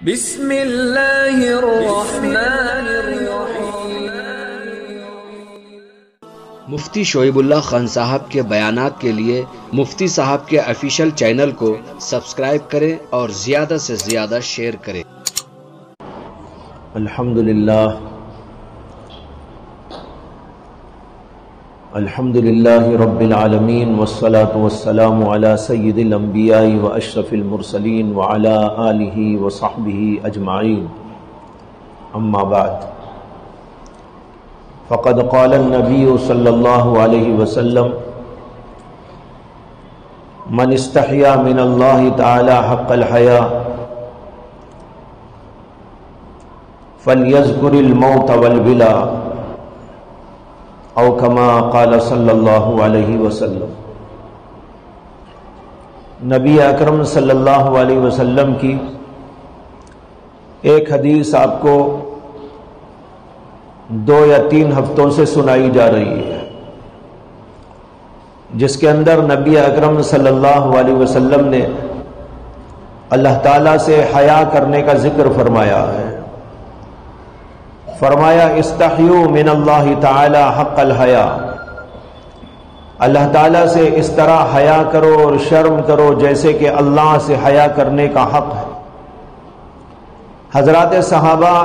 بسم اللہ الرحمن الرحیم۔ مفتی شعیب اللہ خان صاحب کے بیانات کے لیے مفتی صاحب کے آفیشیل چینل کو سبسکرائب کریں اور زیادہ سے زیادہ شیئر کریں۔ الحمدللہ رب العالمین والصلاة والسلام علی سید الانبیاء واشرف المرسلین وعلی آلہ وصحبہ اجمعین، اما بعد فقد قال النبی صلی اللہ علیہ وسلم من استحیا من اللہ تعالی حق الحیاء فلیذکر الموت والبلا او کما قال صلی اللہ علیہ وسلم۔ نبی اکرم صلی اللہ علیہ وسلم کی ایک حدیث آپ کو 2 یا 3 ہفتوں سے سنائی جا رہی ہے، جس کے اندر نبی اکرم صلی اللہ علیہ وسلم نے اللہ تعالیٰ سے حیا کرنے کا ذکر فرمایا ہے۔ فرمایا استحیوا من اللہ تعالی حق الحیاء، اللہ تعالیٰ سے اس طرح حیا کرو اور شرم کرو جیسے کہ اللہ سے حیا کرنے کا حق ہے۔ حضرات صحابہ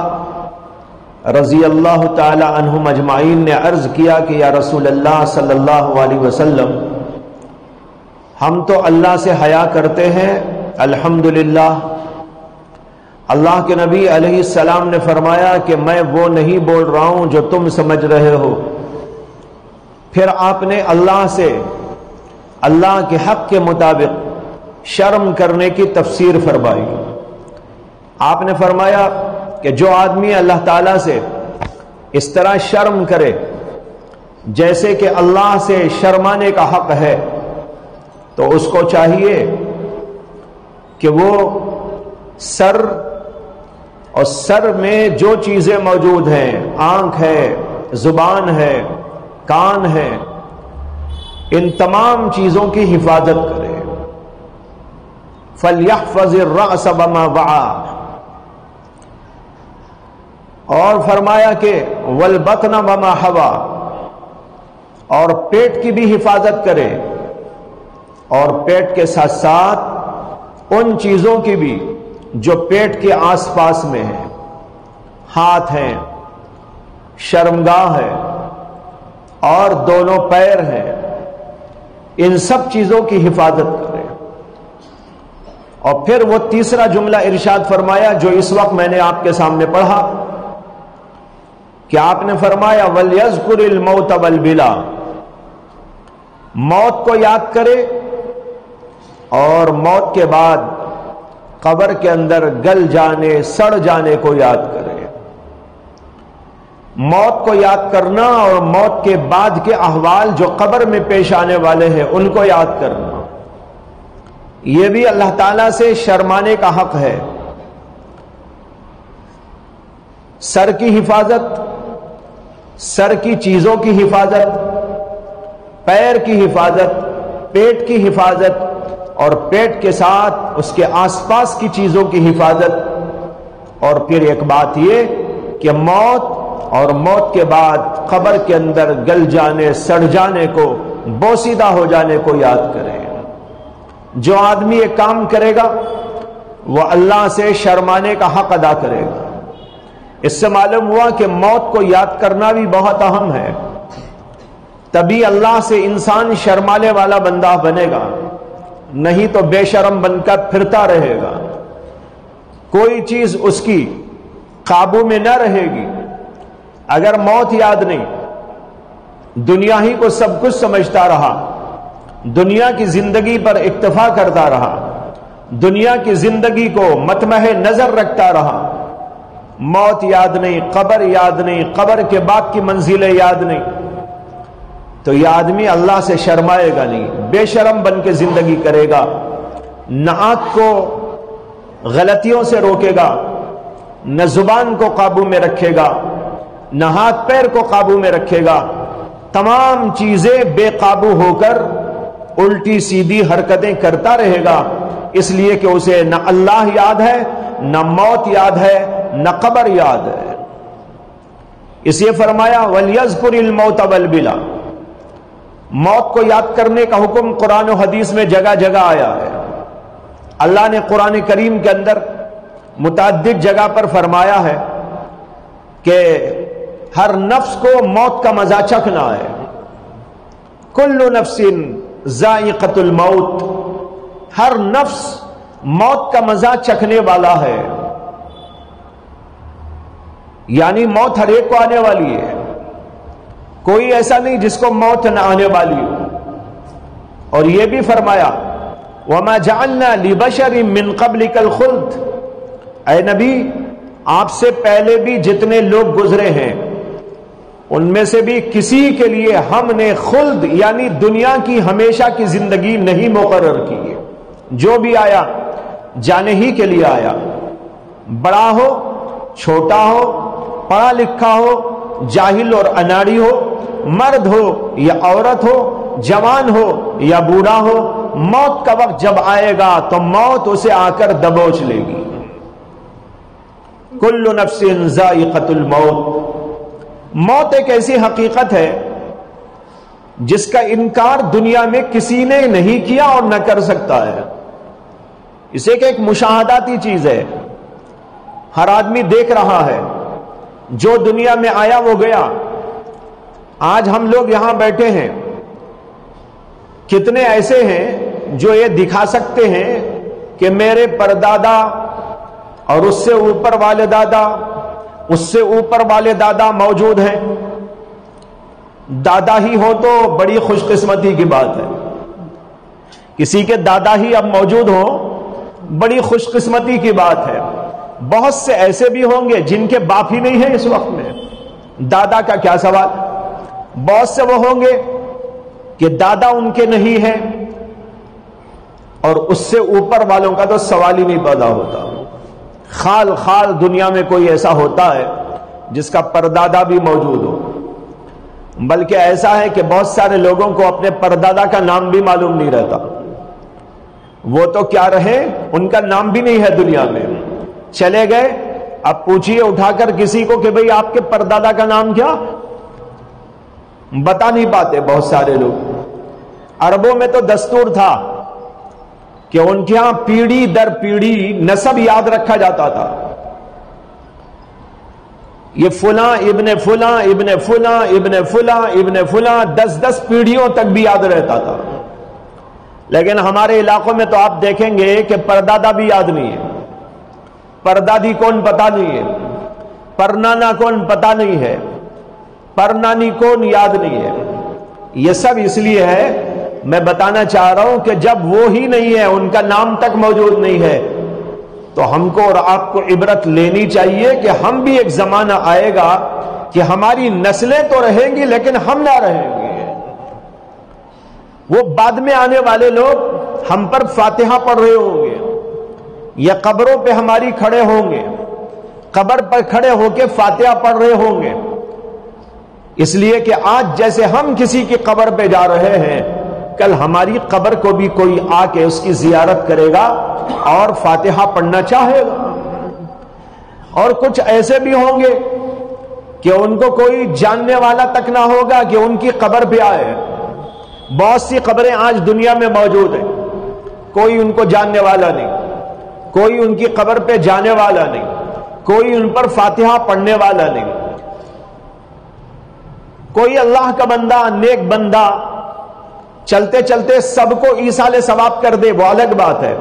رضی اللہ تعالی عنہم اجمعین نے عرض کیا کہ یا رسول اللہ صلی اللہ علیہ وسلم، ہم تو اللہ سے حیا کرتے ہیں الحمدللہ۔ اللہ کے نبی علیہ السلام نے فرمایا کہ میں وہ نہیں بول رہا ہوں جو تم سمجھ رہے ہو۔ پھر آپ نے اللہ سے اللہ کے حق کے مطابق شرم کرنے کی تفسیر فرمائی۔ آپ نے فرمایا کہ جو آدمی اللہ تعالیٰ سے اس طرح شرم کرے جیسے کہ اللہ سے شرمانے کا حق ہے، تو اس کو چاہیے کہ وہ سر میں جو چیزیں موجود ہیں، آنکھ ہے، زبان ہے، کان ہے، ان تمام چیزوں کی حفاظت کرے۔ فَلْيَحْفَظِ الرَّأْسَ بَمَا وَعَى، اور فرمایا کہ وَالْبَطْنَ بَمَا حَوَى، اور پیٹ کی بھی حفاظت کرے، اور پیٹ کے ساتھ ساتھ ان چیزوں کی بھی جو پیٹ کے آس پاس میں ہیں، ہاتھ ہیں، شرمگاہ ہے، اور دونوں پیر ہیں، ان سب چیزوں کی حفاظت کرے۔ اور پھر وہ تیسرا جملہ ارشاد فرمایا جو اس وقت میں نے آپ کے سامنے پڑھا کہ آپ نے فرمایا وَلْيَذْكُرِ الْمَوْتَ وَالْبِلَا، موت کو یاد کرے اور موت کے بعد قبر کے اندر گل جانے، سڑ جانے کو یاد کرے۔ موت کو یاد کرنا اور موت کے بعد کے احوال جو قبر میں پیش آنے والے ہیں ان کو یاد کرنا، یہ بھی اللہ تعالیٰ سے شرمانے کا حق ہے۔ سر کی حفاظت، سر کی چیزوں کی حفاظت، پیر کی حفاظت، پیٹ کی حفاظت، اور پیٹ کے ساتھ اس کے آس پاس کی چیزوں کی حفاظت، اور پھر ایک بات یہ کہ موت اور موت کے بعد قبر کے اندر گل جانے، سڑ جانے کو، بوسیدہ ہو جانے کو یاد کریں۔ جو آدمی یہ کام کرے گا وہ اللہ سے شرمانے کا حق ادا کرے گا۔ اس سے معلوم ہوا کہ موت کو یاد کرنا بھی بہت اہم ہے، تبھی اللہ سے انسان شرمانے والا بندہ بنے گا، نہیں تو بے شرم بن کر پھرتا رہے گا، کوئی چیز اس کی قابو میں نہ رہے گی۔ اگر موت یاد نہیں، دنیا ہی کو سب کچھ سمجھتا رہا، دنیا کی زندگی پر اکتفا کرتا رہا، دنیا کی زندگی کو مطمح نظر رکھتا رہا، موت یاد نہیں، قبر یاد نہیں، قبر کے بعد کی منزلیں یاد نہیں، تو یہ آدمی اللہ سے شرمائے گا نہیں، بے شرم بن کے زندگی کرے گا، نہ آنکھ کو غلطیوں سے روکے گا، نہ زبان کو قابو میں رکھے گا، نہ ہاتھ پیر کو قابو میں رکھے گا، تمام چیزیں بے قابو ہو کر الٹی سیدھی حرکتیں کرتا رہے گا، اس لیے کہ اسے نہ اللہ یاد ہے نہ موت یاد ہے نہ قبر یاد ہے. اس لیے فرمایا وَلْيَذْكُرِ الْمَوْتَ وَالْبِلَا. موت کو یاد کرنے کا حکم قرآن و حدیث میں جگہ جگہ آیا ہے. اللہ نے قرآن کریم کے اندر متعدد جگہ پر فرمایا ہے کہ ہر نفس کو موت کا مزہ چکھنا ہے. کل نفس ذائقۃ الموت. ہر نفس موت کا مزہ چکھنے والا ہے. یعنی موت ہر ایک کو آنے والی ہے. کوئی ایسا نہیں جس کو موت نہ آنے والی ہو. اور یہ بھی فرمایا وَمَا جَعَلْنَا لِبَشَرٍ مِّن قَبْلِكَ الْخُلْدَ. اے نبی آپ سے پہلے بھی جتنے لوگ گزرے ہیں ان میں سے بھی کسی کے لیے ہم نے خلد یعنی دنیا کی ہمیشہ کی زندگی نہیں مقرر کی ہے. جو بھی آیا جانے ہی کے لیے آیا. بڑا ہو چھوٹا ہو پڑھا لکھا ہو جاہل اور اناڑی ہو مرد ہو یا عورت ہو جوان ہو یا بوڑھا ہو موت کا وقت جب آئے گا تو موت اسے آ کر دبوچ لے گی. کل نفس ذائقۃ الموت. موت ایک ایسی حقیقت ہے جس کا انکار دنیا میں کسی نے نہیں کیا اور نہ کر سکتا ہے. اسے ایک مشاہداتی چیز ہے. ہر آدمی دیکھ رہا ہے. جو دنیا میں آیا وہ گیا. آج ہم لوگ یہاں بیٹھے ہیں. کتنے ایسے ہیں جو یہ دکھا سکتے ہیں کہ میرے پردادا اور اس سے اوپر والے دادا اس سے اوپر والے دادا موجود ہیں. دادا ہی ہو تو بڑی خوش قسمتی کی بات ہے. کسی کے دادا ہی اب موجود ہوں بڑی خوش قسمتی کی بات ہے. بہت سے ایسے بھی ہوں گے جن کے باپ ہی نہیں ہیں اس وقت میں. دادا کا کیا سوال. بہت سے وہ ہوں گے کہ دادا ان کے نہیں ہیں اور اس سے اوپر والوں کا تو سوال ہی نہیں پیدا ہوتا. خال خال دنیا میں کوئی ایسا ہوتا ہے جس کا پردادا بھی موجود ہو. بلکہ ایسا ہے کہ بہت سارے لوگوں کو اپنے پردادا کا نام بھی معلوم نہیں رہتا. وہ تو کیا رہے ان کا نام بھی نہیں ہے دنیا میں. چلے گئے اب پوچھئے اٹھا کر کسی کو کہ بھئی آپ کے پردادا کا نام کیا. بتا نہیں پاتے بہت سارے لوگ. عربوں میں تو دستور تھا کہ ان کے ہاں پیڑھی در پیڑھی نسب یاد رکھا جاتا تھا. یہ فلاں ابن فلاں ابن فلاں ابن فلاں ابن فلاں 10 پیڑھیوں تک بھی یاد رہتا تھا. لیکن ہمارے علاقوں میں تو آپ دیکھیں گے کہ پردادا بھی یاد نہیں ہے. پردادی کون پتا نہیں ہے. پرنانا کون پتا نہیں ہے. پرنانی کون یاد نہیں ہے. یہ سب اس لیے ہے میں بتانا چاہ رہا ہوں کہ جب وہ ہی نہیں ہے ان کا نام تک موجود نہیں ہے تو ہم کو اور آپ کو عبرت لینی چاہیے کہ ہم بھی ایک زمانہ آئے گا کہ ہماری نسلیں تو رہیں گی لیکن ہم نہ رہیں گے. وہ بعد میں آنے والے لوگ ہم پر فاتحہ پڑھ رہے ہوں گے یا قبروں پہ ہماری کھڑے ہوں گے. قبر پر کھڑے ہو کے فاتحہ پڑھ رہے ہوں گے. اس لیے کہ آج جیسے ہم کسی کی قبر پہ جا رہے ہیں کل ہماری قبر کو بھی کوئی آ کے اس کی زیارت کرے گا اور فاتحہ پڑھنا چاہے گا. اور کچھ ایسے بھی ہوں گے کہ ان کو کوئی جاننے والا تک نہ ہوگا کہ ان کی قبر پہ آئے. بہت سی قبریں آج دنیا میں موجود ہیں. کوئی ان کو جاننے والا نہیں. کوئی ان کی قبر پہ جانے والا نہیں. کوئی ان پر فاتحہ پڑھنے والا نہیں. کوئی اللہ کا بندہ نیک بندہ چلتے چلتے سب کو ایصال ثواب کر دے وہ الگ بات ہے.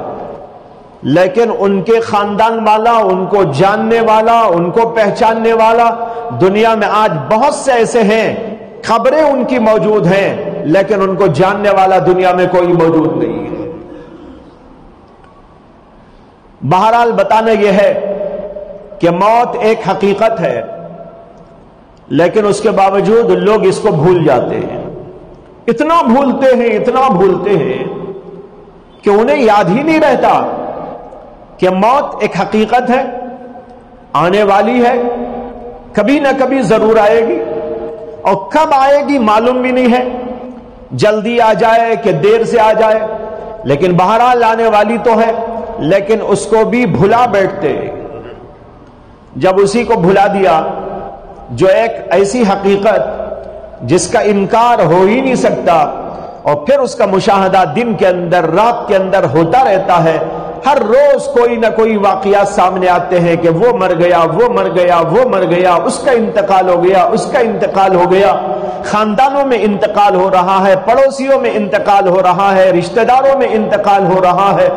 لیکن ان کے خاندان والا ان کو جاننے والا ان کو پہچاننے والا دنیا میں آج بہت سے ایسے ہیں. خبریں ان کی موجود ہیں لیکن ان کو جاننے والا دنیا میں کوئی موجود نہیں ہے. بہرحال بتانا یہ ہے کہ موت ایک حقیقت ہے لیکن اس کے باوجود لوگ اس کو بھول جاتے ہیں. اتنا بھولتے ہیں کہ انہیں یاد ہی نہیں رہتا کہ موت ایک حقیقت ہے آنے والی ہے کبھی نہ کبھی ضرور آئے گی اور کب آئے گی معلوم بھی نہیں ہے. جلدی آ جائے کہ دیر سے آ جائے لیکن بہرحال آنے والی تو ہے. لیکن اس کو بھی بھلا بیٹھتے. جب اسی کو بھلا دیا جو ایک ایسی حقیقت جس کا انکار ہو ہی نہیں سکتا، اور پھر اس کا مشاہدہ دن کے اندر رات کے اندر ہوتا رہتا ہے، ہر روز کوئی نہ کوئی واقعات سامنے آتے ہیں کہ وہ مر گیا، وہ مر گیا، وہ مر گیا، اس کا انتقال ہو گیا، اس کا انتقال ہو گیا. خاندانوں میں انتقال ہو رہا ہے، پڑوسیوں میں انتقال ہو رہا ہے، رشتہ داروں میں انتقال ہو رہا ہے،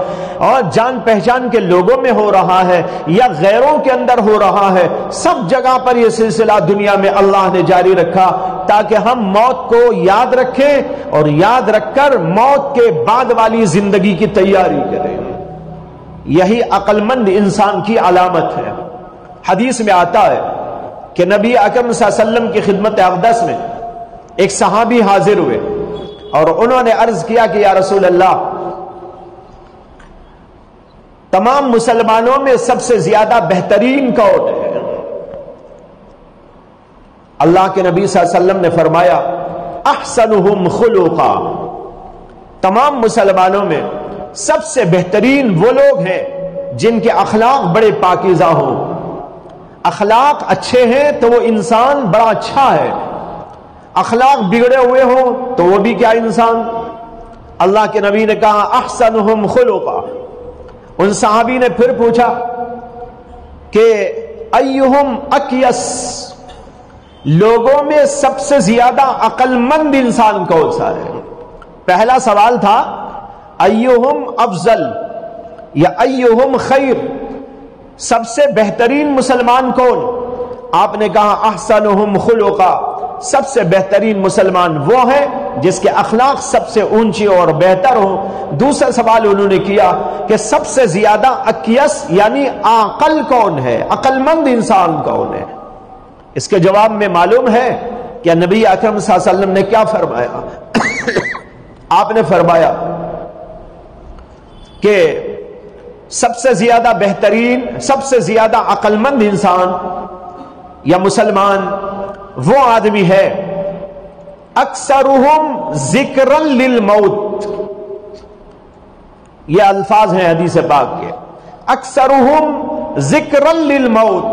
اور جان پہچان کے لوگوں میں ہو رہا ہے یا غیروں کے اندر ہو رہا ہے. سب جگہ پر یہ سلسلہ دنیا میں اللہ نے جاری رکھا تاکہ ہم موت کو یاد رکھیں اور یاد رکھ کر موت کے بعد والی زندگی کی تیاری کریں. یہی عقل مند انسان کی علامت ہے. حدیث میں آتا ہے کہ نبی اکرم صلی اللہ علیہ وسلم کی خدمت اقدس میں ایک صحابی حاضر ہوئے اور انہوں نے عرض کیا کہ یا رسول اللہ، تمام مسلمانوں میں سب سے زیادہ بہترین کون ہے؟ اللہ کے نبی صلی اللہ علیہ وسلم نے فرمایا احسنہم خلقا، تمام مسلمانوں میں سب سے بہترین وہ لوگ ہیں جن کے اخلاق بڑے پاکیزہ ہوں. اخلاق اچھے ہیں تو وہ انسان بڑا اچھا ہے، اخلاق بگڑے ہوئے ہوں تو وہ بھی کیا انسان. اللہ کے نبی نے کہا احسنہم خلقا. ان صحابی نے پھر پوچھا کہ ایہم اکیس، لوگوں میں سب سے زیادہ عقل مند انسان کون سا ہے؟ پہلا سوال تھا ایہم افضل یا ایہم خیر، سب سے بہترین مسلمان کون؟ آپ نے کہا احسنہم خلقا، سب سے بہترین مسلمان وہ ہے جس کے اخلاق سب سے اونچی اور بہتر ہو. دوسرا سوال انہوں نے کیا کہ سب سے زیادہ اکیس یعنی عاقل کون ہے، عقل مند انسان کون ہے؟ اس کے جواب میں معلوم ہے کہ نبی اکرم صلی اللہ علیہ وسلم نے کیا فرمایا. آپ نے فرمایا کہ سب سے زیادہ بہترین، سب سے زیادہ عقل مند انسان یا مسلمان وہ آدمی ہے اکثرہم ذکرا للموت. یہ الفاظ ہیں حدیث پاک کے، اکثرہم ذکرا للموت،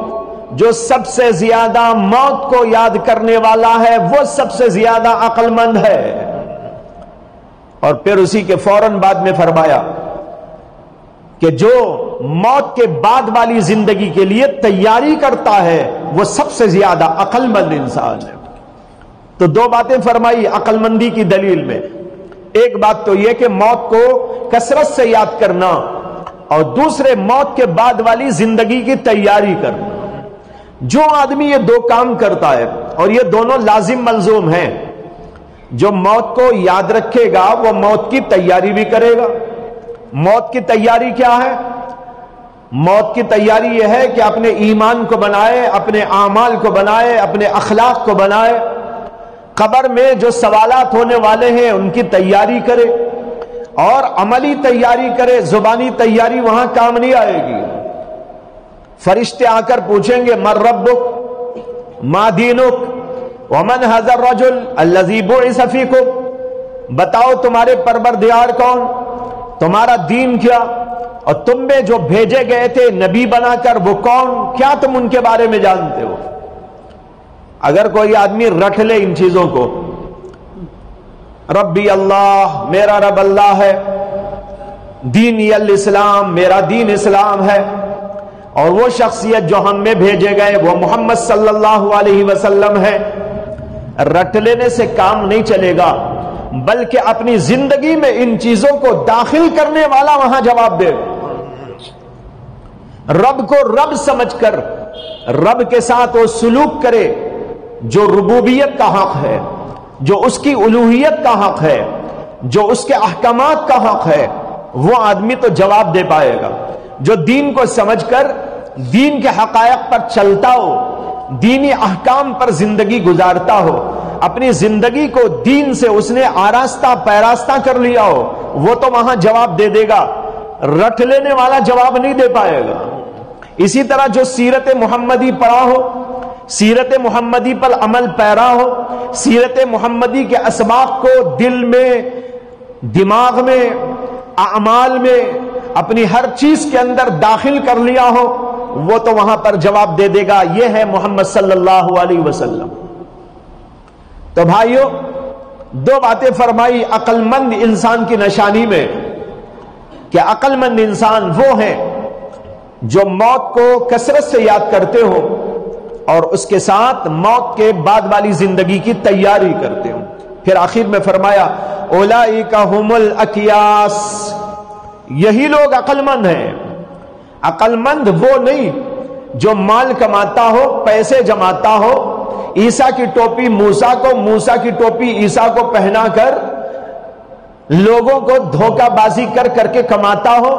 جو سب سے زیادہ موت کو یاد کرنے والا ہے وہ سب سے زیادہ عقل مند ہے. اور پھر اسی کے فوراً بعد میں فرمایا کہ جو موت کے بعد والی زندگی کے لیے تیاری کرتا ہے وہ سب سے زیادہ عقل مند انسان ہے. تو دو باتیں فرمائی عقل مندی کی دلیل میں. ایک بات تو یہ کہ موت کو کثرت سے یاد کرنا، اور دوسرے موت کے بعد والی زندگی کی تیاری کرنا. جو آدمی یہ دو کام کرتا ہے، اور یہ دونوں لازم ملزوم ہیں، جو موت کو یاد رکھے گا وہ موت کی تیاری بھی کرے گا. موت کی تیاری کیا ہے؟ موت کی تیاری یہ ہے کہ اپنے ایمان کو بنائے، اپنے اعمال کو بنائے، اپنے اخلاق کو بنائے. قبر میں جو سوالات ہونے والے ہیں ان کی تیاری کرے، اور عملی تیاری کرے. زبانی تیاری وہاں کام نہیں آئے گی. فرشتے آ کر پوچھیں گے من ربک ما دینک ومن ھذا الرجل الذی بعث فیکم، بتاؤ تمہارے پروردگار کون، تمہارا دین کیا، اور تم میں جو بھیجے گئے تھے نبی بنا کر وہ کون، کیا تم ان کے بارے میں جانتے ہو. اگر کوئی آدمی رکھ لے ان چیزوں کو، ربی اللہ، میرا رب اللہ ہے، دینی الاسلام، میرا دین اسلام ہے، اور وہ شخصیت جو ہم میں بھیجے گئے وہ محمد صلی اللہ علیہ وسلم ہے، رٹ لینے سے کام نہیں چلے گا، بلکہ اپنی زندگی میں ان چیزوں کو داخل کرنے والا وہاں جواب دے. رب کو رب سمجھ کر رب کے ساتھ وہ سلوک کرے جو ربوبیت کا حق ہے، جو اس کی الوہیت کا حق ہے، جو اس کے احکامات کا حق ہے، وہ آدمی تو جواب دے پائے گا. جو دین کو سمجھ کر دین کے حقائق پر چلتا ہو، دینی احکام پر زندگی گزارتا ہو، اپنی زندگی کو دین سے اس نے آراستہ پیراستہ کر لیا ہو، وہ تو وہاں جواب دے دے گا. رٹ لینے والا جواب نہیں دے پائے گا. اسی طرح جو سیرت محمدی پڑھا ہو، سیرت محمدی پر عمل پیرا ہو، سیرت محمدی کے اسباق کو دل میں، دماغ میں، اعمال میں، اپنی ہر چیز کے اندر داخل کر لیا ہو وہ تو وہاں پر جواب دے دے گا. یہ ہے محمد صلی اللہ علیہ وسلم. تو بھائیو دو باتیں فرمائی عقل مند انسان کی نشانی میں کہ عقل مند انسان وہ ہے جو موت کو کثرت سے یاد کرتے ہو اور اس کے ساتھ موت کے بعد والی زندگی کی تیاری کرتے ہو. پھر آخر میں فرمایا اولئک هم الاکیاس، یہی لوگ عقل مند ہیں. عقل مند وہ نہیں جو مال کماتا ہو، پیسے جماتا ہو، عیسیٰ کی ٹوپی موسیٰ کو، موسیٰ کی ٹوپی عیسیٰ کو پہنا کر لوگوں کو دھوکہ بازی کر کر کے کماتا ہو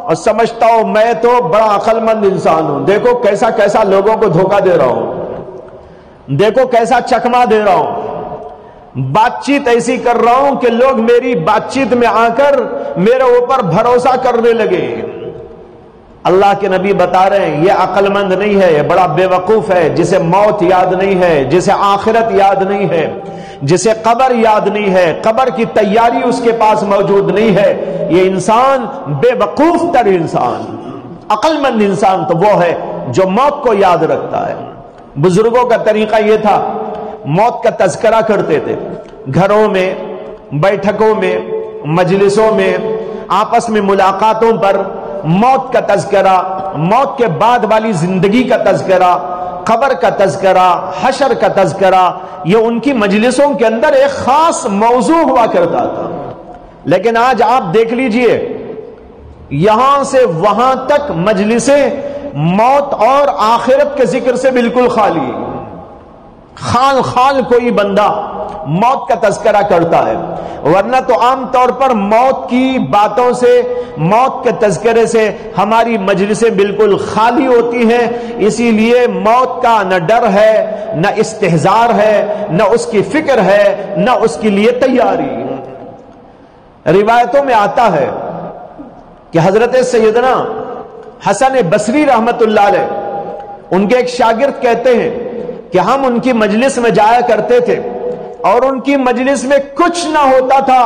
اور سمجھتا ہو میں تو بڑا عقل مند انسان ہوں، دیکھو کیسا کیسا لوگوں کو دھوکہ دے رہا ہوں، دیکھو کیسا چکما دے رہا ہوں، بات چیت ایسی کر رہا ہوں کہ لوگ میری بات چیت میں آ کر میرے اوپر بھروسہ کرنے لگے. اللہ کے نبی بتا رہے ہیں یہ عقل مند نہیں ہے، یہ بڑا بے وقوف ہے جسے موت یاد نہیں ہے، جسے آخرت یاد نہیں ہے، جسے قبر یاد نہیں ہے، قبر کی تیاری اس کے پاس موجود نہیں ہے. یہ انسان بے وقوف تر انسان. عقل مند انسان تو وہ ہے جو موت کو یاد رکھتا ہے. بزرگوں کا طریقہ یہ تھا، موت کا تذکرہ کرتے تھے، گھروں میں، بیٹھکوں میں، مجلسوں میں، آپس میں ملاقاتوں پر موت کا تذکرہ، موت کے بعد والی زندگی کا تذکرہ، قبر کا تذکرہ، حشر کا تذکرہ، یہ ان کی مجلسوں کے اندر ایک خاص موضوع ہوا کرتا تھا. لیکن آج آپ دیکھ لیجئے یہاں سے وہاں تک مجلسیں موت اور آخرت کے ذکر سے بالکل خالی. خال خال کوئی بندہ موت کا تذکرہ کرتا ہے، ورنہ تو عام طور پر موت کی باتوں سے، موت کے تذکرے سے ہماری مجلسیں بالکل خالی ہوتی ہیں. اسی لیے موت کا نہ ڈر ہے، نہ استحضار ہے، نہ اس کی فکر ہے، نہ اس کے لیے تیاری. روایتوں میں آتا ہے کہ حضرت سیدنا حسن بصری رحمت اللہ علیہ، ان کے ایک شاگرد کہتے ہیں کہ ہم ان کی مجلس میں جایا کرتے تھے اور ان کی مجلس میں کچھ نہ ہوتا تھا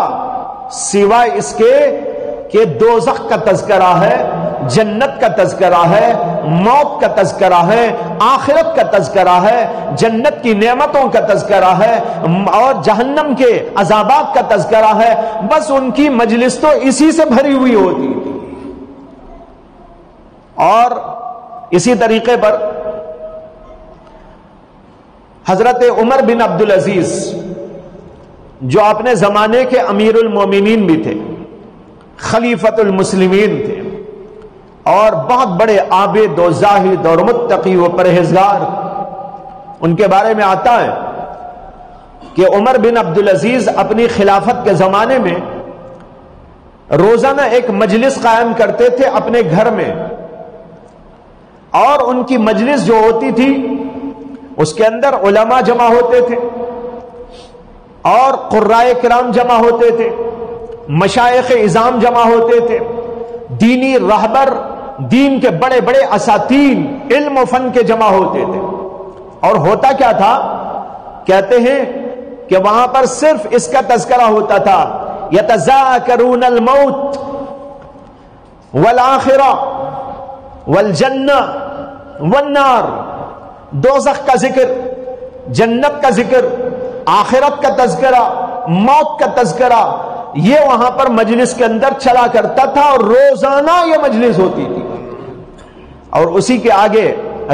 سوائے اس کے کہ دوزخ کا تذکرہ ہے، جنت کا تذکرہ ہے، موت کا تذکرہ ہے، آخرت کا تذکرہ ہے، جنت کی نعمتوں کا تذکرہ ہے اور جہنم کے عذابات کا تذکرہ ہے. بس ان کی مجلس تو اسی سے بھری ہوئی ہوتی تھی. اور اسی طریقے پر حضرت عمر بن عبدالعزیز جو اپنے زمانے کے امیر المومنین بھی تھے، خلیفۃ المسلمین تھے اور بہت بڑے عابد و زاہد اور متقی و پرہیزگار، ان کے بارے میں آتا ہے کہ عمر بن عبدالعزیز اپنی خلافت کے زمانے میں روزانہ ایک مجلس قائم کرتے تھے اپنے گھر میں، اور ان کی مجلس جو ہوتی تھی اس کے اندر علماء جمع ہوتے تھے اور قرائے کرام جمع ہوتے تھے، مشائخ اعظام جمع ہوتے تھے، دینی رہبر، دین کے بڑے بڑے اساتین علم و فن کے جمع ہوتے تھے. اور ہوتا کیا تھا، کہتے ہیں کہ وہاں پر صرف اس کا تذکرہ ہوتا تھا، یتذاکرون الموت والآخرہ والجنہ والنار. دوزخ کا ذکر، جنت کا ذکر، آخرت کا تذکرہ، موت کا تذکرہ، یہ وہاں پر مجلس کے اندر چلا کرتا تھا اور روزانہ یہ مجلس ہوتی تھی. اور اسی کے آگے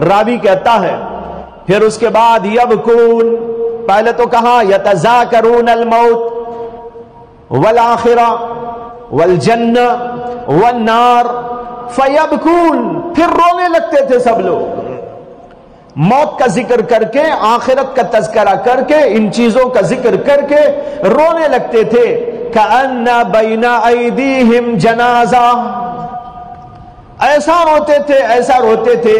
راوی کہتا ہے پھر اس کے بعد یبکون، پہلے تو کہا یتذاکرون الموت والآخرہ والجنہ والنار فیبکون، پھر رونے لگتے تھے سب لوگ. موت کا ذکر کر کے، آخرت کا تذکرہ کر کے، ان چیزوں کا ذکر کر کے رونے لگتے تھے. کأن بین ایدیہم جنازہ، ایسا روتے تھے، ایسا روتے تھے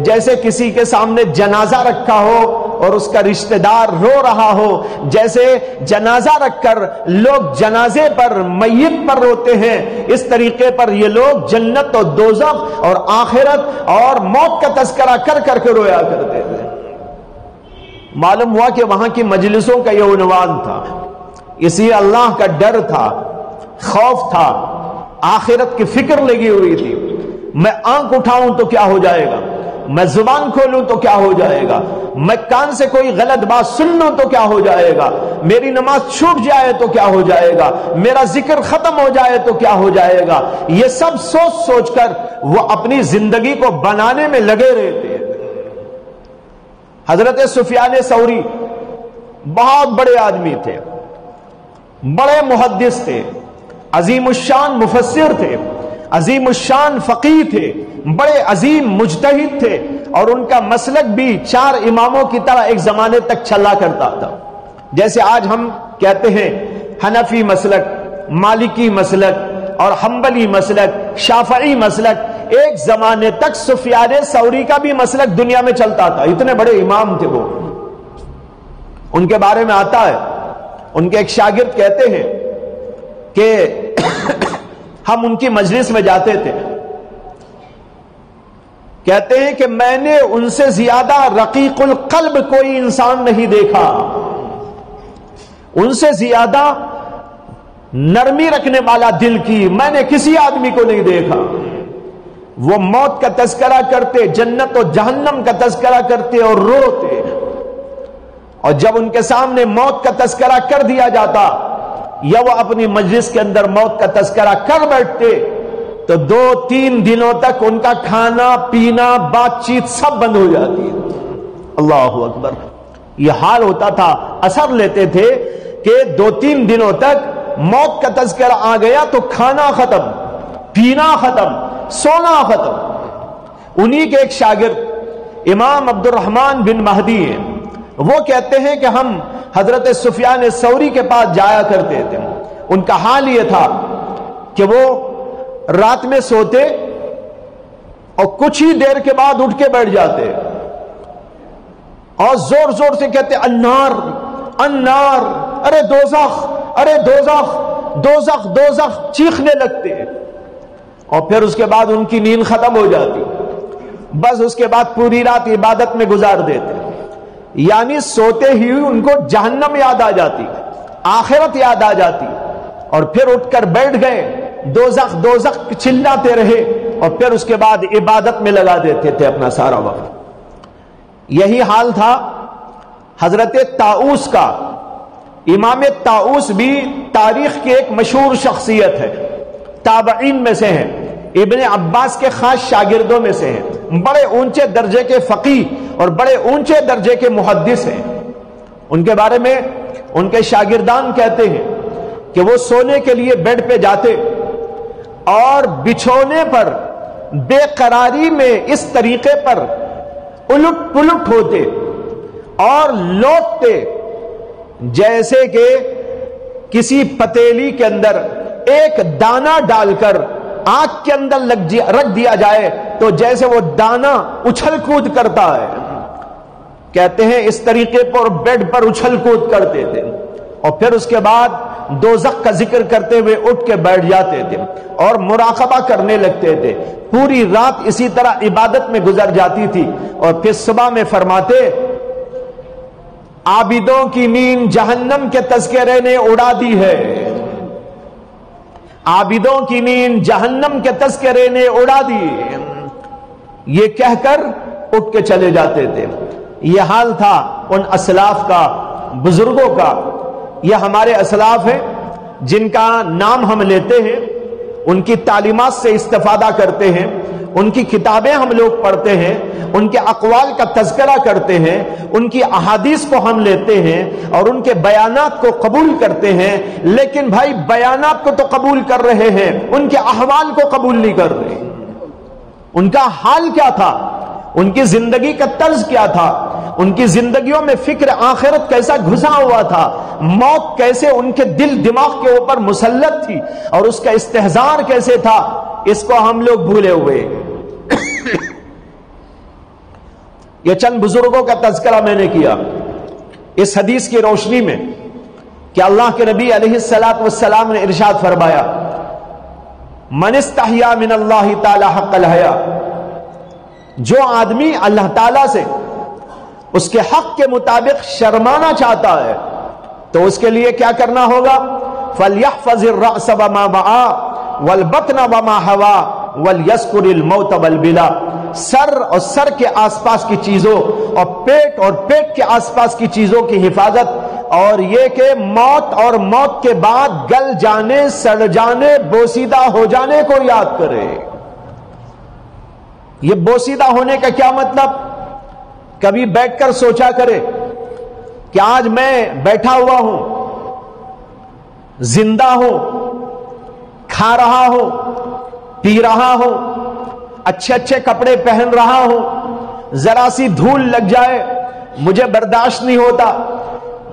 جیسے کسی کے سامنے جنازہ رکھا ہو اور اس کا رشتہ دار رو رہا ہو. جیسے جنازہ رکھ کر لوگ جنازے پر، میت پر روتے ہیں، اس طریقے پر یہ لوگ جنت اور دوزخ اور آخرت اور موت کا تذکرہ کر کر کے رویا کرتے تھے. معلوم ہوا کہ وہاں کی مجلسوں کا یہ عنوان تھا. اسی اللہ کا ڈر تھا، خوف تھا آخرت کی فکر لگی ہوئی تھی. میں آنکھ اٹھاؤں تو کیا ہو جائے گا، میں زبان کھولوں تو کیا ہو جائے گا، میں کان سے کوئی غلط بات سن لوں تو کیا ہو جائے گا، میری نماز چھوٹ جائے تو کیا ہو جائے گا، میرا ذکر ختم ہو جائے تو کیا ہو جائے گا. یہ سب سوچ سوچ کر وہ اپنی زندگی کو بنانے میں لگے رہتے. حضرت سفیان ثوری بہت بڑے آدمی تھے، بڑے محدث تھے، عظیم الشان مفسر تھے، عظیم الشان فقیہ تھے، بڑے عظیم مجتہد تھے، اور ان کا مسلک بھی 4 اماموں کی طرح ایک زمانے تک چلا کرتا تھا. جیسے آج ہم کہتے ہیں حنفی مسلک، مالکی مسلک اور حنبلی مسلک، شافعی مسلک، ایک زمانے تک سفیان ثوری کا بھی مسلک دنیا میں چلتا تھا. اتنے بڑے امام تھے وہ. ان کے بارے میں آتا ہے، ان کے ایک شاگرد کہتے ہیں کہ ہم ان کی مجلس میں جاتے تھے، کہتے ہیں کہ میں نے ان سے زیادہ رقیق القلب کوئی انسان نہیں دیکھا، ان سے زیادہ نرمی رکھنے والا دل کی میں نے کسی آدمی کو نہیں دیکھا. وہ موت کا تذکرہ کرتے، جنت و جہنم کا تذکرہ کرتے اور روتے، اور جب ان کے سامنے موت کا تذکرہ کر دیا جاتا یا وہ اپنی مجلس کے اندر موت کا تذکرہ کر بیٹھتے تو 2-3 دنوں تک ان کا کھانا پینا بات چیت سب بند ہو جاتی ہے. اللہ اکبر. یہ حال ہوتا تھا. اثر لیتے تھے کہ 2-3 دنوں تک موت کا تذکرہ آ گیا تو کھانا ختم، پینا ختم، سونا ختم. انہی کے ایک شاگرد امام عبد الرحمن بن مہدی ہیں، وہ کہتے ہیں کہ ہم حضرت سفیان ثوری کے پاس جایا کرتے تھے. ان کا حال یہ تھا کہ وہ رات میں سوتے اور کچھ ہی دیر کے بعد اٹھ کے بیٹھ جاتے اور زور زور سے کہتے النار النار، ارے دوزخ، ارے دوزخ، دوزخ، دوزخ، چیخنے لگتے. اور پھر اس کے بعد ان کی نیند ختم ہو جاتی، بس اس کے بعد پوری رات عبادت میں گزار دیتے. یعنی سوتے ہی ان کو جہنم یاد آ جاتی، آخرت یاد آ جاتی، اور پھر اٹھ کر بیٹھ گئے، دوزخ دوزخ چلاتے رہے، اور پھر اس کے بعد عبادت میں لگا دیتے تھے اپنا سارا وقت. یہی حال تھا حضرت طاؤس کا. امام طاؤس بھی تاریخ کی ایک مشہور شخصیت ہے، تابعین میں سے ہیں، ابن عباس کے خاص شاگردوں میں سے ہیں، بڑے اونچے درجے کے فقیہ اور بڑے اونچے درجے کے محدث ہیں. ان کے بارے میں ان کے شاگردان کہتے ہیں کہ وہ سونے کے لیے بیڈ پہ جاتے اور بچھونے پر بے قراری میں اس طریقے پر الٹ پلٹ ہوتے اور لوٹتے جیسے کہ کسی پتیلی کے اندر ایک دانہ ڈال کر آگ کے اندر رکھ دیا جائے تو جیسے وہ دانہ اچھل کود کرتا ہے. کہتے ہیں اس طریقے پر بیڈ پر اچھل کود کرتے تھے، اور پھر اس کے بعد دوزخ کا ذکر کرتے ہوئے اٹھ کے بیٹھ جاتے تھے اور مراقبہ کرنے لگتے تھے. پوری رات اسی طرح عبادت میں گزر جاتی تھی، اور پھر صبح میں فرماتے عابدوں کی نیند جہنم کے تذکرے نے اڑا دی ہے، عابدوں کی نیند جہنم کے تذکرے نے اڑا دی. یہ کہہ کر اٹھ کے چلے جاتے تھے. یہ حال تھا ان اسلاف کا، بزرگوں کا. یہ ہمارے اسلاف ہیں جن کا نام ہم لیتے ہیں، ان کی تعلیمات سے استفادہ کرتے ہیں، ان کی کتابیں ہم لوگ پڑھتے ہیں، ان کے اقوال کا تذکرہ کرتے ہیں، ان کی احادیث کو ہم لیتے ہیں اور ان کے بیانات کو قبول کرتے ہیں. لیکن بھائی بیانات کو تو قبول کر رہے ہیں، ان کے احوال کو قبول نہیں کر رہے. ان کا حال کیا تھا، ان کی زندگی کا طرز کیا تھا، ان کی زندگیوں میں فکر آخرت کیسا گھسا ہوا تھا، موت کیسے ان کے دل دماغ کے اوپر مسلط تھی اور اس کا استحضار کیسے تھا، اس کو ہم لوگ بھولے ہوئے. یہ چند بزرگوں کا تذکرہ میں نے کیا اس حدیث کی روشنی میں کہ اللہ کے نبی علیہ الصلوۃ والسلام نے ارشاد فرمایا من استحیا من اللہ تعالی حق الحیا، جو آدمی اللہ تعالی سے اس کے حق کے مطابق شرمانا چاہتا ہے تو اس کے لیے کیا کرنا ہوگا، فَلْيَحْفَظِ الرَّأْسَ وَمَا وَعَا، والبطن وما ہوا ولیذکر الموت والبلا، سر اور سر کے آس پاس کی چیزوں اور پیٹ کے آس پاس کی چیزوں کی حفاظت، اور یہ کہ موت اور موت کے بعد گل جانے، سڑ جانے، بوسیدہ ہو جانے کو یاد کرے۔ یہ بوسیدہ ہونے کا کیا مطلب؟ کبھی بیٹھ کر سوچا کرے کہ آج میں بیٹھا ہوا ہوں، زندہ ہوں، کھا رہا ہوں، پی رہا ہوں، اچھے اچھے کپڑے پہن رہا ہوں، ذرا سی دھول لگ جائے مجھے برداشت نہیں ہوتا،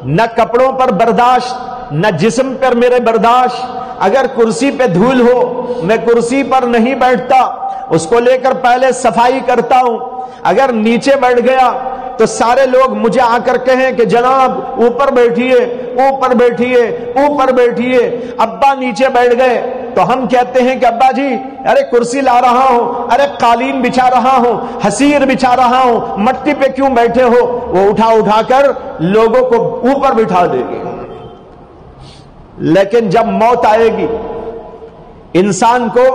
نہ کپڑوں پر برداشت، نہ جسم پر میرے برداشت۔ اگر کرسی پہ دھول ہو میں کرسی پر نہیں بیٹھتا، اس کو لے کر پہلے صفائی کرتا ہوں۔ اگر نیچے بیٹھ گیا تو سارے لوگ مجھے آ کر کہیں کہ جناب اوپر بیٹھیے، اوپر بیٹھیے، اوپر بیٹھیے۔ ابا نیچے بیٹھ گئے تو ہم کہتے ہیں کہ ابا جی ارے کرسی لا رہا ہوں، ارے قالین بچھا رہا ہوں، حسیر بچھا رہا ہوں، مٹی پہ کیوں بیٹھے ہو؟ وہ اٹھا کر لوگوں کو اوپر بٹھا دے گی۔ لیکن جب موت آئے گی، انسان کو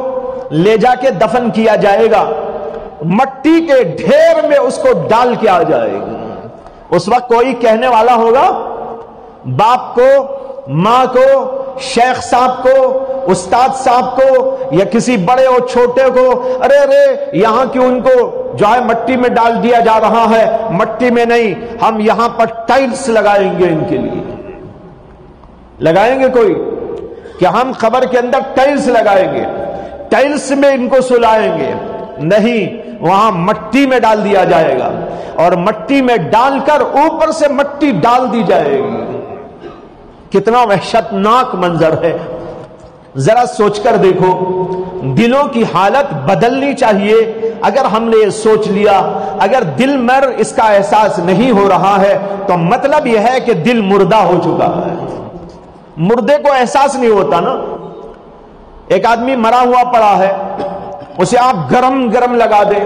لے جا کے دفن کیا جائے گا، مٹی کے ڈھیر میں اس کو ڈال کے آ جائے گا، اس وقت کوئی کہنے والا ہوگا باپ کو، ماں کو، شیخ صاحب کو، استاد صاحب کو، یا کسی بڑے اور چھوٹے کو، ارے یہاں کیوں ان کو جو ہے مٹی میں ڈال دیا جا رہا ہے؟ مٹی میں نہیں، ہم یہاں پر ٹائلز لگائیں گے ان کے لیے۔ لگائیں گے کوئی کہ ہم قبر کے اندر ٹائلز لگائیں گے، ٹائلز میں ان کو سلائیں گے؟ نہیں، وہاں مٹی میں ڈال دیا جائے گا، اور مٹی میں ڈال کر اوپر سے مٹی ڈال دی جائے گی۔ کتنا وحشتناک منظر ہے، ذرا سوچ کر دیکھو۔ دلوں کی حالت بدلنی چاہیے۔ اگر ہم نے یہ سوچ لیا، اگر دل مر اس کا احساس نہیں ہو رہا ہے تو مطلب یہ ہے کہ دل مردہ ہو چکا ہے۔ مردے کو احساس نہیں ہوتا نا۔ ایک آدمی مرا ہوا پڑا ہے، اسے آپ گرم لگا دیں،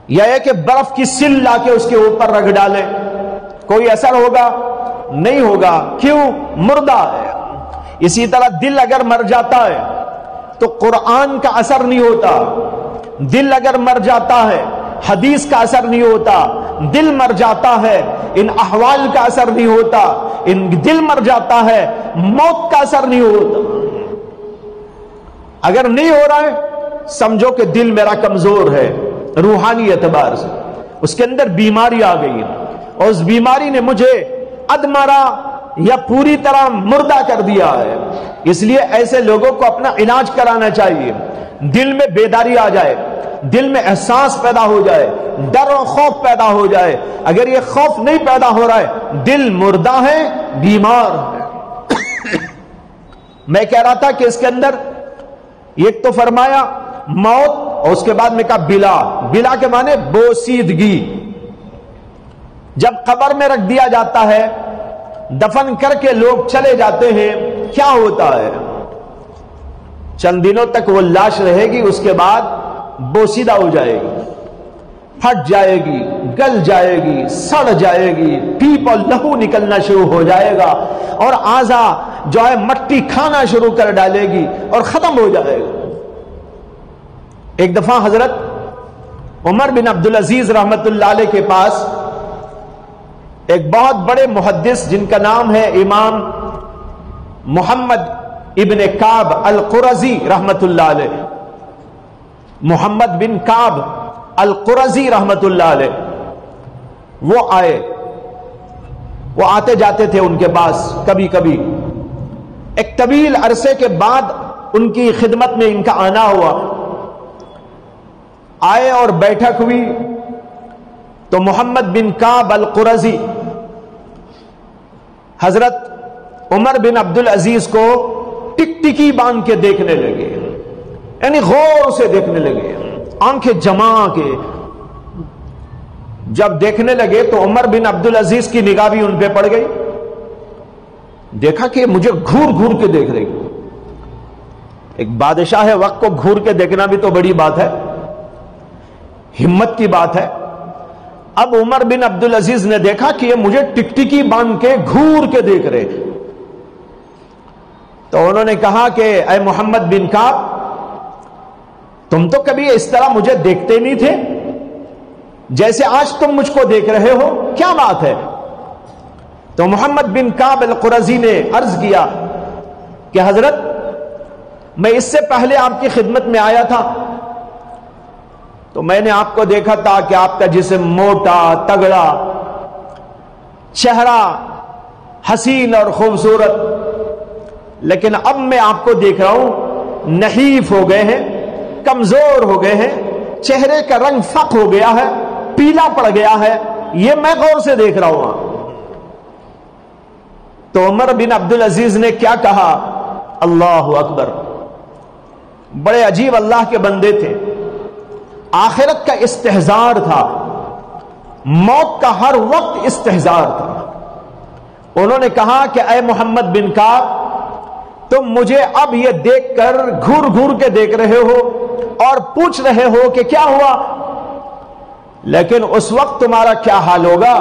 یا یہ کہ برف کی سل لا کے اس کے اوپر رکھ ڈالیں، کوئی اثر ہوگا؟ نہیں ہوگا۔ کیوں؟ مردہ ہے۔ اسی طرح دل اگر مر جاتا ہے تو قرآن کا اثر نہیں ہوتا، دل اگر مر جاتا ہے حدیث کا اثر نہیں ہوتا، دل مر جاتا ہے ان احوال کا اثر نہیں ہوتا، دل مر جاتا ہے موت کا اثر نہیں ہوتا۔ اگر نہیں ہو رہا ہے سمجھو کہ دل میرا کمزور ہے روحانی اعتبار سے، اس کے اندر بیماری آ گئی ہے، اور اس بیماری نے مجھے ادمرا یا پوری طرح مردہ کر دیا ہے۔ اس لیے ایسے لوگوں کو اپنا علاج کرانا چاہیے، دل میں بیداری آ جائے، دل میں احساس پیدا ہو جائے، ڈر و خوف پیدا ہو جائے۔ اگر یہ خوف نہیں پیدا ہو رہا ہے، دل مردہ ہے، بیمار ہے۔ میں کہہ رہا تھا کہ اس کے اندر ایک تو فرمایا موت، اور اس کے بعد میں کہا بلا کے معنی بوسیدگی۔ جب قبر میں رکھ دیا جاتا ہے، دفن کر کے لوگ چلے جاتے ہیں، کیا ہوتا ہے؟ چند دنوں تک وہ لاش رہے گی، اس کے بعد بوسیدہ ہو جائے گی، پھٹ جائے گی، گل جائے گی، سڑ جائے گی، پیپ اور لہو نکلنا شروع ہو جائے گا، اور اعضا جو ہے مٹی کھانا شروع کر ڈالے گی اور ختم ہو جائے گا۔ ایک دفعہ حضرت عمر بن عبدالعزیز رحمت اللہ علیہ کے پاس ایک بہت بڑے محدث جن کا نام ہے امام محمد ابن کعب القرظی رحمت اللہ علیہ، محمد بن کعب القرظی رحمت اللہ علیہ، وہ آئے، وہ آتے جاتے تھے ان کے پاس کبھی کبھی۔ ایک طویل عرصے کے بعد ان کی خدمت میں ان کا آنا ہوا، آئے اور بیٹھک ہوئی تو محمد بن کعب القرظی حضرت عمر بن عبدالعزیز کو ٹکٹکی باندھ کے دیکھنے لگے، یعنی غور سے دیکھنے لگے، آنکھیں جما کے۔ جب دیکھنے لگے تو عمر بن عبدالعزیز کی نگاہ بھی ان پہ پڑ گئی، دیکھا کہ مجھے گھور گھور کے دیکھ رہی۔ ایک بادشاہ وقت کو گھور کے دیکھنا بھی تو بڑی بات ہے، ہمت کی بات ہے۔ اب عمر بن عبدالعزیز نے دیکھا کہ یہ مجھے ٹکٹکی باندھ کے گھور کے دیکھ رہے، تو انہوں نے کہا کہ اے محمد بن کعب، تم تو کبھی اس طرح مجھے دیکھتے نہیں تھے جیسے آج تم مجھ کو دیکھ رہے ہو، کیا بات ہے؟ تو محمد بن کعب القرظی نے عرض کیا کہ حضرت، میں اس سے پہلے آپ کی خدمت میں آیا تھا تو میں نے آپ کو دیکھا تھا کہ آپ کا جسم موٹا تگڑا، چہرہ حسین اور خوبصورت، لیکن اب میں آپ کو دیکھ رہا ہوں نحیف ہو گئے ہیں، کمزور ہو گئے ہیں، چہرے کا رنگ فق ہو گیا ہے، پیلا پڑ گیا ہے، یہ میں غور سے دیکھ رہا ہوں۔ تو عمر بن عبدالعزیز نے کیا کہا؟ اللہ اکبر! بڑے عجیب اللہ کے بندے تھے، آخرت کا استحضار تھا، موت کا ہر وقت استحضار تھا۔ انہوں نے کہا کہ اے محمد بن کعب، تم مجھے اب یہ دیکھ کر گھور گھور کے دیکھ رہے ہو اور پوچھ رہے ہو کہ کیا ہوا، لیکن اس وقت تمہارا کیا حال ہوگا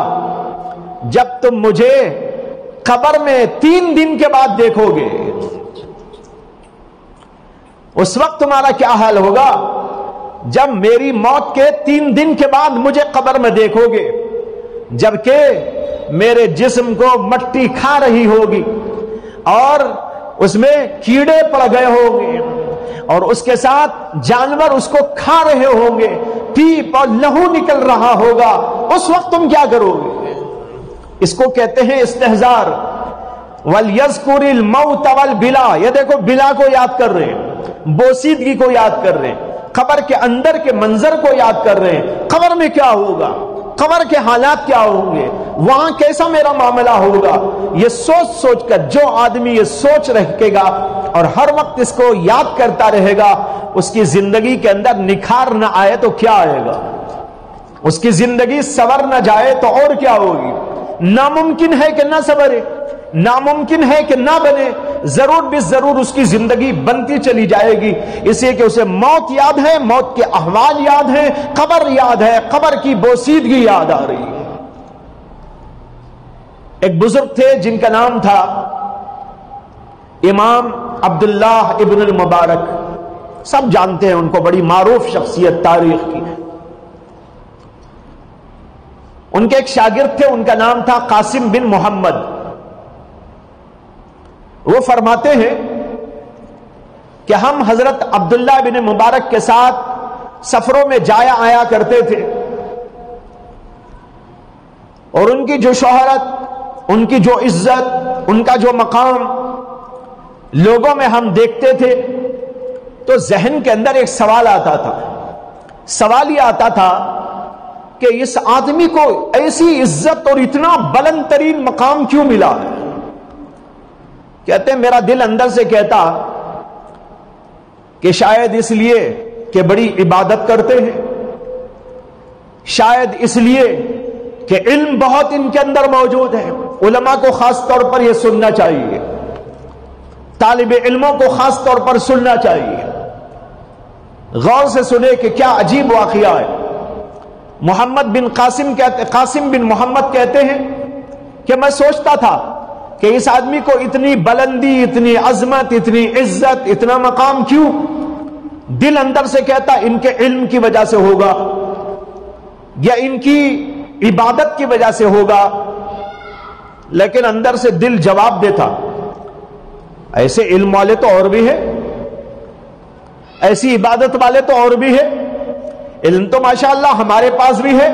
جب تم مجھے قبر میں 3 دن کے بعد دیکھو گے؟ اس وقت تمہارا کیا حال ہوگا جب میری موت کے 3 دن کے بعد مجھے قبر میں دیکھو گے، جبکہ میرے جسم کو مٹی کھا رہی ہوگی اور اس میں کیڑے پڑ گئے ہوں گے اور اس کے ساتھ جانور اس کو کھا رہے ہوں گے، پیپ اور لہو نکل رہا ہوگا، اس وقت تم کیا کرو گے؟ اس کو کہتے ہیں استحضار۔ وَلْيَذْكُرِ الْمَوْتَ وَالْبِلَا، یہ دیکھو بلا کو یاد کر رہے ہیں، بوسیدگی کو یاد کر رہے ہیں، قبر کے اندر کے منظر کو یاد کر رہے ہیں، قبر میں کیا ہوگا، قبر کے حالات کیا ہوں گے، وہاں کیسا میرا معاملہ ہوگا۔ یہ سوچ سوچ کر جو آدمی یہ سوچ رکھے گا اور ہر وقت اس کو یاد کرتا رہے گا، اس کی زندگی کے اندر نکھار نہ آئے تو کیا آئے گا، اس کی زندگی سنور نہ جائے تو اور کیا ہوگی۔ ناممکن ہے کہ نہ سنورے، ناممکن ہے کہ نہ بنے، ضرور بھی ضرور اس کی زندگی بنتی چلی جائے گی، اس لیے کہ اسے موت یاد ہے، موت کے احوال یاد ہیں، قبر یاد ہے، قبر کی بوسیدگی یاد آ رہی ہے۔ ایک بزرگ تھے جن کا نام تھا امام عبداللہ ابن المبارک، سب جانتے ہیں ان کو، بڑی معروف شخصیت تاریخ کی۔ ان کے ایک شاگرد تھے، ان کا نام تھا قاسم بن محمد۔ وہ فرماتے ہیں کہ ہم حضرت عبداللہ بن مبارک کے ساتھ سفروں میں جایا آیا کرتے تھے، اور ان کی جو شہرت، ان کی جو عزت، ان کا جو مقام لوگوں میں ہم دیکھتے تھے تو ذہن کے اندر ایک سوال آتا تھا۔ سوال یہ آتا تھا کہ اس آدمی کو ایسی عزت اور اتنا بلند ترین مقام کیوں ملا ہے؟ کہتے ہیں میرا دل اندر سے کہتا کہ شاید اس لیے کہ بڑی عبادت کرتے ہیں، شاید اس لیے کہ علم بہت ان کے اندر موجود ہے۔ علماء کو خاص طور پر یہ سننا چاہیے، طالب علموں کو خاص طور پر سننا چاہیے، غور سے سنے کہ کیا عجیب واقعہ ہے۔ محمد بن قاسم بن محمد کہتے ہیں کہ میں سوچتا تھا کہ اس آدمی کو اتنی بلندی، اتنی عظمت، اتنی عزت، اتنا مقام کیوں؟ دل اندر سے کہتا ان کے علم کی وجہ سے ہوگا یا ان کی عبادت کی وجہ سے ہوگا، لیکن اندر سے دل جواب دیتا ایسے علم والے تو اور بھی ہیں، ایسی عبادت والے تو اور بھی ہیں، علم تو ماشاءاللہ ہمارے پاس بھی ہے،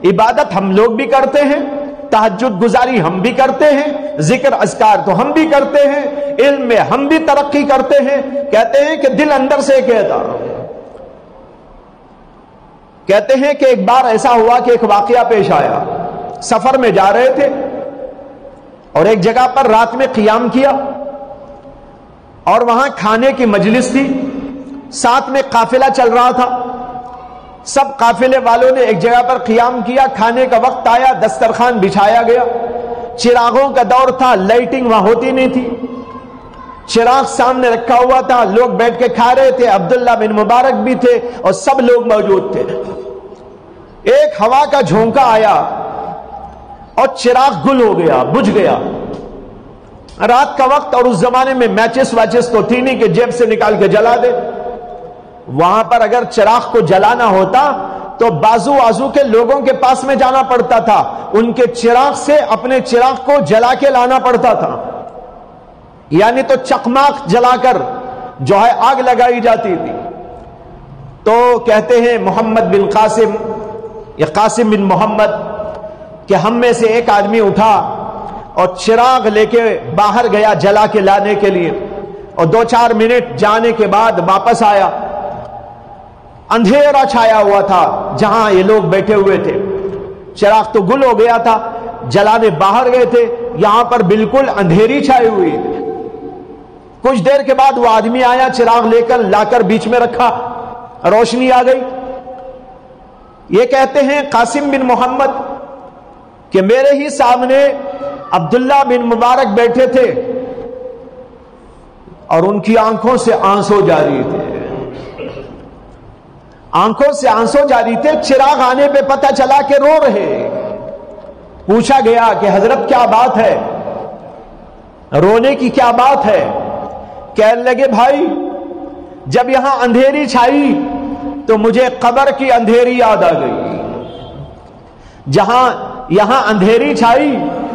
عبادت ہم لوگ بھی کرتے ہیں، تہجد گزاری ہم بھی کرتے ہیں، ذکر اذکار تو ہم بھی کرتے ہیں، علم میں ہم بھی ترقی کرتے ہیں۔ کہتے ہیں کہ دل اندر سے کہتے ہیں کہ ایک بار ایسا ہوا کہ ایک واقعہ پیش آیا، سفر میں جا رہے تھے اور ایک جگہ پر رات میں قیام کیا اور وہاں کھانے کی مجلس تھی، ساتھ میں قافلہ چل رہا تھا، سب قافلے والوں نے ایک جگہ پر قیام کیا، کھانے کا وقت آیا، دسترخوان بچھایا گیا، چراغوں کا دور تھا، لائٹنگ وہاں ہوتی نہیں تھی، چراغ سامنے رکھا ہوا تھا، لوگ بیٹھ کے کھا رہے تھے، عبداللہ بن مبارک بھی تھے اور سب لوگ موجود تھے۔ ایک ہوا کا جھونکا آیا اور چراغ گل ہو گیا، بجھ گیا۔ رات کا وقت اور اس زمانے میں میچز واچز تو تھی نہیں کہ جیب سے نکال کے جلا دے. وہاں پر اگر چراغ کو جلانا ہوتا تو بازو آزو کے لوگوں کے پاس میں جانا پڑتا تھا, ان کے چراغ سے اپنے چراغ کو جلا کے لانا پڑتا تھا, یعنی تو چکماق جلا کر جو ہے آگ لگائی جاتی تھی. تو کہتے ہیں محمد بن قاسم یا قاسم بن محمد کہ ہم میں سے ایک آدمی اٹھا اور چراغ لے کے باہر گیا جلا کے لانے کے لیے, اور 2-4 منٹ جانے کے بعد واپس آیا. اندھیرا چھایا ہوا تھا جہاں یہ لوگ بیٹھے ہوئے تھے, چراغ تو گل ہو گیا تھا, جلانے باہر گئے تھے, یہاں پر بالکل اندھیری چھائی ہوئی تھی. کچھ دیر کے بعد وہ آدمی آیا, چراغ لے کر لا کر بیچ میں رکھا, روشنی آ گئی. یہ کہتے ہیں قاسم بن محمد کہ میرے ہی سامنے عبداللہ بن مبارک بیٹھے تھے اور ان کی آنکھوں سے آنسو جاری تھے, آنکھوں سے آنسو جاری تھے. چراغ آنے پہ پتہ چلا کہ رو رہے. پوچھا گیا کہ حضرت کیا بات ہے, رونے کی کیا بات ہے؟ کہنے لگے بھائی جب یہاں اندھیری چھائی تو مجھے قبر کی اندھیری یاد آ گئی. جہاں یہاں اندھیری چھائی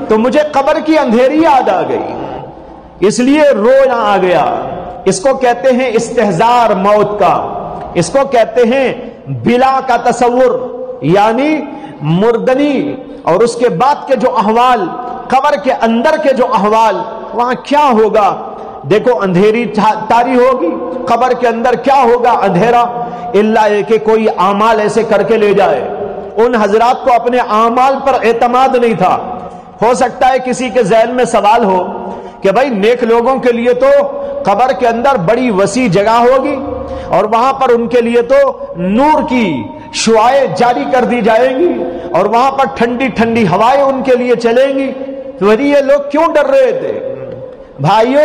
تو مجھے قبر کی اندھیری یاد آ گئی, اس لیے رونا آ گیا. اس کو کہتے ہیں استحضار موت کا, اس کو کہتے ہیں بلا کا تصور, یعنی مردنی اور اس کے بعد کے جو احوال, قبر کے اندر کے جو احوال, وہاں کیا ہوگا. دیکھو اندھیری تاری ہوگی, قبر کے اندر کیا ہوگا اندھیرا, اللہ یہ کہ کوئی اعمال ایسے کر کے لے جائے. ان حضرات کو اپنے اعمال پر اعتماد نہیں تھا. ہو سکتا ہے کسی کے ذہن میں سوال ہو کہ بھائی نیک لوگوں کے لیے تو قبر کے اندر بڑی وسیع جگہ ہوگی اور وہاں پر ان کے لیے تو نور کی شعائیں جاری کر دی جائیں گی اور وہاں پر ٹھنڈی ٹھنڈی ہوائیں ان کے لیے چلیں گی, تو یہ لوگ کیوں ڈر رہے تھے؟ بھائیو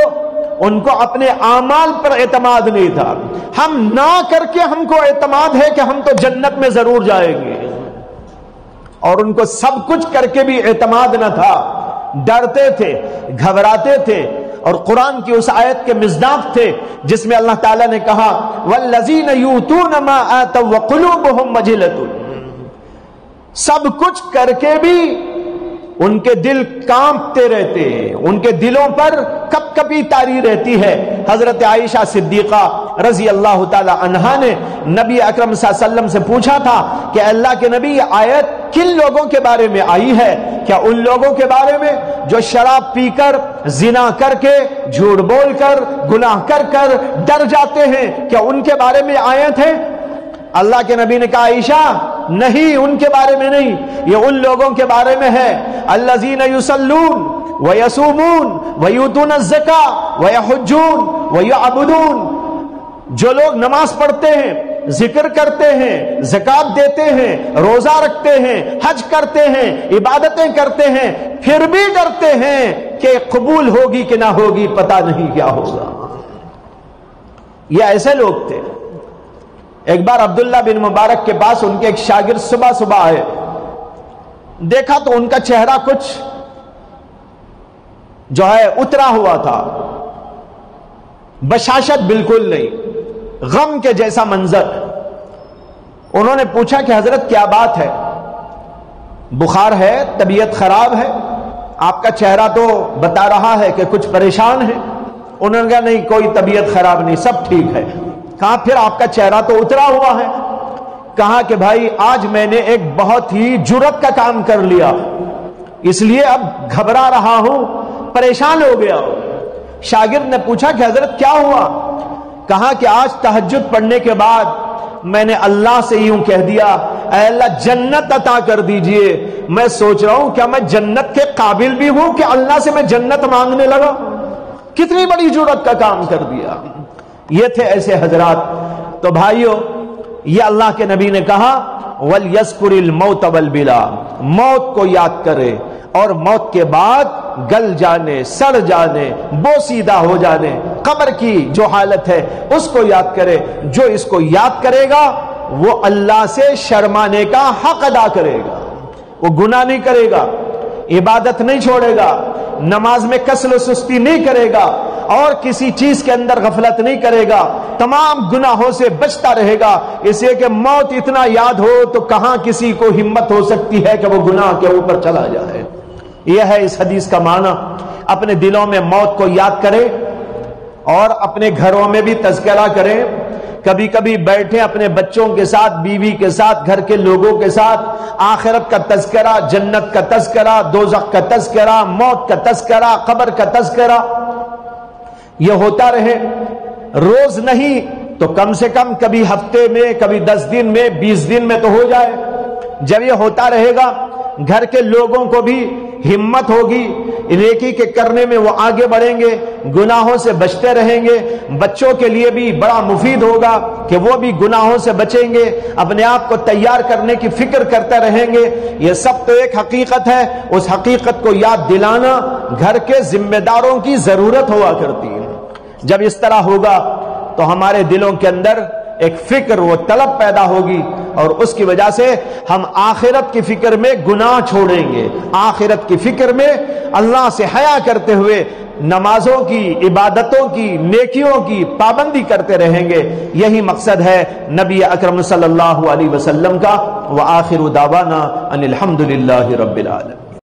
ان کو اپنے اعمال پر اعتماد نہیں تھا. ہم نہ کر کے ہم کو اعتماد ہے کہ ہم تو جنت میں ضرور جائیں گے, اور ان کو سب کچھ کر کے بھی اعتماد نہ تھا. ڈرتے تھے, گھبراتے تھے, اور قرآن کی اس آیت کے مصداق تھے جس میں اللہ تعالیٰ نے کہا والذین یؤتون ما آتوا وقلوبہم وجلۃ. سب کچھ کر کے بھی ان کے دل کانپتے رہتے ہیں, ان کے دلوں پر کپ کپی تاری رہتی ہے. حضرت عائشہ صدیقہ رضی اللہ تعالی عنہا نے نبی اکرم صلی اللہ علیہ وسلم سے پوچھا تھا کہ اللہ کے نبی یہ آیت کن لوگوں کے بارے میں آئی ہے؟ کیا ان لوگوں کے بارے میں جو شراب پی کر, زنا کر کے, جھوٹ بول کر, گناہ کر کر ڈر جاتے ہیں, کیا ان کے بارے میں آیت ہے؟ اللہ کے نبی نے کہا عائشہ نہیں, ان کے بارے میں نہیں, یہ ان لوگوں کے بارے میں ہے الذین یصلون ویصومون ویؤتون الزکاۃ ویحجون ویعبدون. جو لوگ نماز پڑھتے ہیں, ذکر کرتے ہیں, زکات دیتے ہیں, روزہ رکھتے ہیں, حج کرتے ہیں, عبادتیں کرتے ہیں, پھر بھی ڈرتے ہیں کہ قبول ہوگی کہ نہ ہوگی, پتہ نہیں کیا ہوگا. یہ ایسے لوگ تھے. ایک بار عبداللہ بن مبارک کے پاس ان کے ایک شاگرد صبح صبح آئے, دیکھا تو ان کا چہرہ کچھ جو ہے اترا ہوا تھا, بشاشت بالکل نہیں, غم کے جیسا منظر. انہوں نے پوچھا کہ حضرت کیا بات ہے, بخار ہے, طبیعت خراب ہے, آپ کا چہرہ تو بتا رہا ہے کہ کچھ پریشان ہے. انہوں نے کہا نہیں کوئی طبیعت خراب نہیں, سب ٹھیک ہے. کہا پھر آپ کا چہرہ تو اترا ہوا ہے. کہا کہ بھائی آج میں نے ایک بہت ہی جرأت کا کام کر لیا, اس لیے اب گھبرا رہا ہوں, پریشان ہو گیا. شاگرد نے پوچھا کہ حضرت کیا ہوا؟ کہا کہ آج تہجد پڑھنے کے بعد میں نے اللہ سے یوں کہہ دیا اے اللہ جنت عطا کر دیجئے. میں سوچ رہا ہوں کیا میں جنت کے قابل بھی ہوں کہ اللہ سے میں جنت مانگنے لگا. کتنی بڑی جرأت کا کام کر دیا. یہ تھے ایسے حضرات. تو بھائیو یہ اللہ کے نبی نے کہا وَلْيَذْكُرِ الْمَوْتَ وَالْبِلَا, موت کو یاد کرے اور موت کے بعد گل جانے, سڑ جانے, بوسیدہ ہو جانے, قبر کی جو حالت ہے اس کو یاد کرے. جو اس کو یاد کرے گا وہ اللہ سے شرمانے کا حق ادا کرے گا, وہ گناہ نہیں کرے گا, عبادت نہیں چھوڑے گا, نماز میں کسل و سستی نہیں کرے گا اور کسی چیز کے اندر غفلت نہیں کرے گا، تمام گناہوں سے بچتا رہے گا، اس لیے کہ موت اتنا یاد ہو تو کہاں کسی کو ہمت ہو سکتی ہے کہ وہ گناہ کے اوپر چلا جائے۔ یہ ہے اس حدیث کا معنی۔ اپنے دلوں میں موت کو یاد کرے اور اپنے گھروں میں بھی تذکرہ کریں۔ کبھی کبھی بیٹھیں اپنے بچوں کے ساتھ، بیوی کے ساتھ، گھر کے لوگوں کے ساتھ، آخرت کا تذکرہ، جنت کا تذکرہ، دوزخ کا تذکرہ، موت کا تذکرہ، قبر کا تذکرہ، یہ ہوتا رہے۔ روز نہیں تو کم سے کم کبھی ہفتے میں، کبھی 10 دن میں، 20 دن میں تو ہو جائے۔ جب یہ ہوتا رہے گا گھر کے لوگوں کو بھی ہمت ہوگی، نیکی کے کرنے میں وہ آگے بڑھیں گے، گناہوں سے بچتے رہیں گے۔ بچوں کے لیے بھی بڑا مفید ہوگا کہ وہ بھی گناہوں سے بچیں گے، اپنے آپ کو تیار کرنے کی فکر کرتے رہیں گے۔ یہ سب تو ایک حقیقت ہے، اس حقیقت کو یاد دلانا گھر کے ذمہ داروں کی ضرورت ہوا کرتی ہے۔ جب اس طرح ہوگا تو ہمارے دلوں کے اندر ایک فکر و طلب پیدا ہوگی، اور اس کی وجہ سے ہم آخرت کی فکر میں گناہ چھوڑیں گے، آخرت کی فکر میں اللہ سے حیا کرتے ہوئے نمازوں کی، عبادتوں کی، نیکیوں کی پابندی کرتے رہیں گے۔ یہی مقصد ہے نبی اکرم صلی اللہ علیہ وسلم کا۔ وآخر دعوانا ان الحمد للہ رب العالمین۔